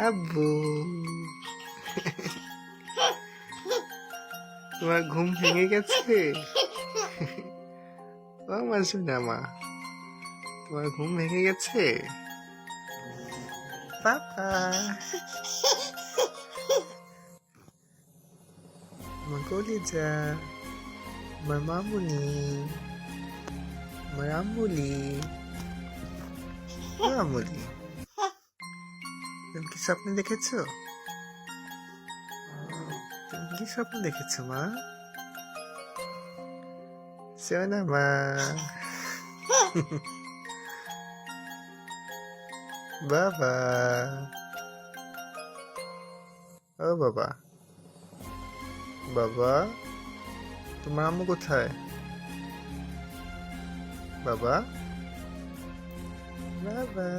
আব্বু, তোমার ঘুম ভেঙে গেছে? ও আমার সোনা মা, তোমার ঘুম ভেঙে গেছে? পাপা, আমার কলিজা, আমার মামুনি, আমার আম্মুলি। ও আম্মুলি, তুমি কি স্বপ্ন দেখেছো? তুমি কি স্বপ্ন দেখেছো মা? সোনা মা। বাবা, ও বাবা, বাবা, তোমার আম্মু কোথায়? বাবা, বাবা।